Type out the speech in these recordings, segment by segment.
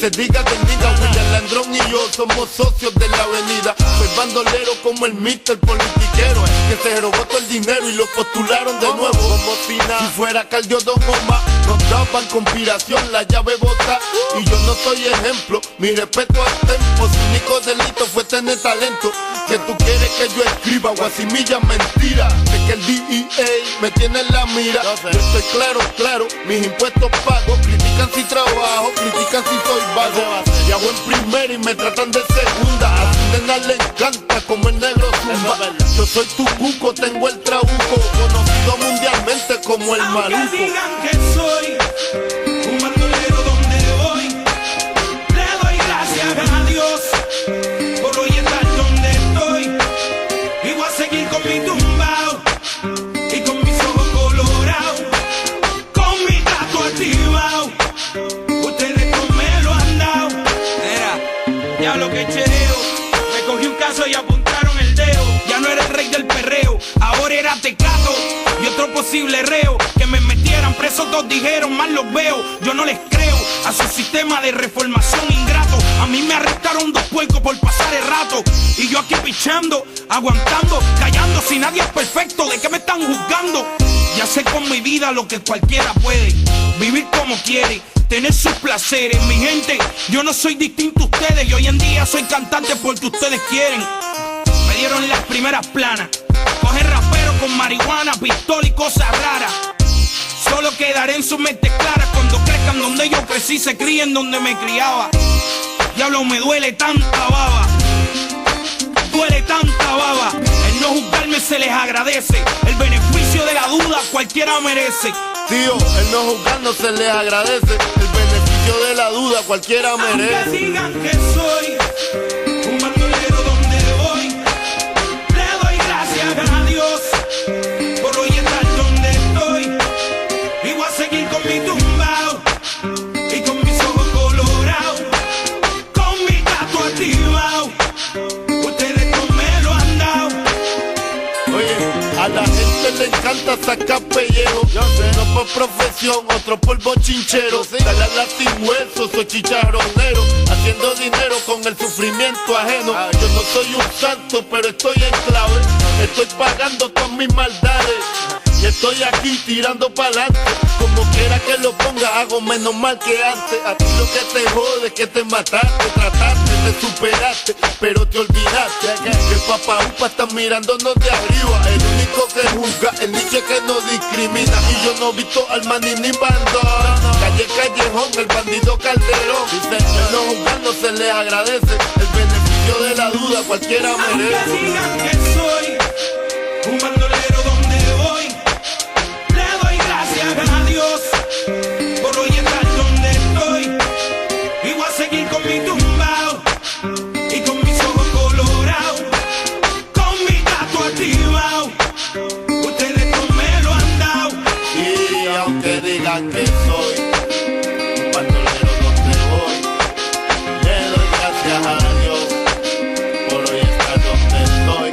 se diga que diga, William Landrón y yo somos socios de la avenida. Soy bandolero como el Mr. Politiquero, que se robó todo el dinero y lo postularon de nuevo. Como si fuera Cardio Don Omar, nos daban conspiración, la llave bota. Y yo no soy ejemplo, mi respeto al tempo. Su único delito fue tener talento. Que tú quieres que yo escriba guasimilla mentira. Sé que el DEA me tiene en la mira. Yo estoy claro, mis impuestos pago. Critican si trabajo, critican si soy vago. Y hago en primera y me tratan de segunda. A tu nena le encanta como el negro zumba. Yo soy tu cuco, tengo el trabuco, conocido mundialmente como el maluco. Aunque digan que soy un bandolero donde voy, le doy gracias a Dios por hoy estar donde estoy. Y voy a seguir con mi tumbao y con mis ojos colorados, con mi gato activado. Ustedes no me lo han dado. Mira, ya lo que chereo, me cogí un caso y apuntaron el dedo. Ya no era el rey del perreo, ahora era Tecato y otro posible reo. Que me metieran preso, todos dijeron, mal los veo. Yo no les creo a su sistema de reformación ingrato. A mí me arrestaron 2 puercos por pasar el rato. Y yo aquí pichando, aguantando, callando. Si nadie es perfecto, ¿de qué me están juzgando? Ya sé con mi vida lo que cualquiera puede. Vivir como quiere, tener sus placeres. Mi gente, yo no soy distinto a ustedes. Y hoy en día soy cantante porque ustedes quieren. Me dieron las primeras planas. Coger rapero con marihuana, pistola y cosas raras. Solo quedaré en sus mentes claras cuando crezcan donde yo crecí, se críen donde me criaba. Diablo, me duele tanta baba, duele tanta baba. El no juzgarme se les agradece. El beneficio de la duda cualquiera merece. Tío, el no juzgarnos se les agradece. El beneficio de la duda cualquiera merece. Aunque digan que soy un bandolero donde voy, le doy gracias a Dios por hoy estar donde estoy. Y voy a seguir con mi tumbao y con mis ojos colorados, con mi gato activado. Ustedes no me lo han dado. Oye, a la gente le encanta sacar pellejo. Yo sé, no por profesión, otro por bochinchero. Dale a la sin hueso, soy chicharronero, haciendo dinero con el sufrimiento ajeno. Yo no soy un santo, pero estoy en clave. Estoy pagando todas mis maldades. Y estoy aquí tirando pa'lante. Como quiera que lo ponga, hago menos mal que antes. A ti lo que te jode es que te mataste, trataste, te superaste, pero te olvidaste que el papá upa está mirándonos de arriba. El único que juzga, el niche que no discrimina. Y yo no he visto al maní ni bandón. Calle Callejón, el bandido Calderón. Dice, el no juzgar no se les agradece. El beneficio de la duda cualquiera merece. Aunque digan que soy un bandolero donde voy, le doy gracias a Dios por hoy estar donde estoy. Y voy a seguir con mi tumbao y con mis ojos colorados, con mi gato activado. Ustedes no me lo han dado. Y aunque digan que soy un bandolero donde voy, le doy gracias a Dios por hoy estar donde estoy.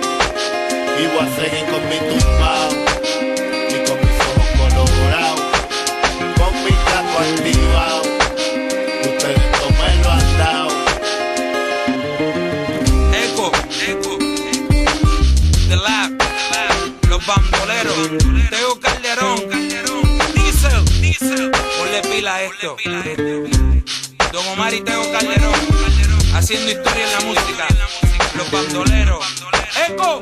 Y voy a seguir con mi tumbao y con mis ojos colorados, con mi gato activado. Ustedes no me lo han dado. Eco, The Lab, los bandoleros, Teo Calderón, Diesel, ponle pila a esto. Don Omar y Teo Calderón, haciendo historia en la música, los bandoleros. Eco.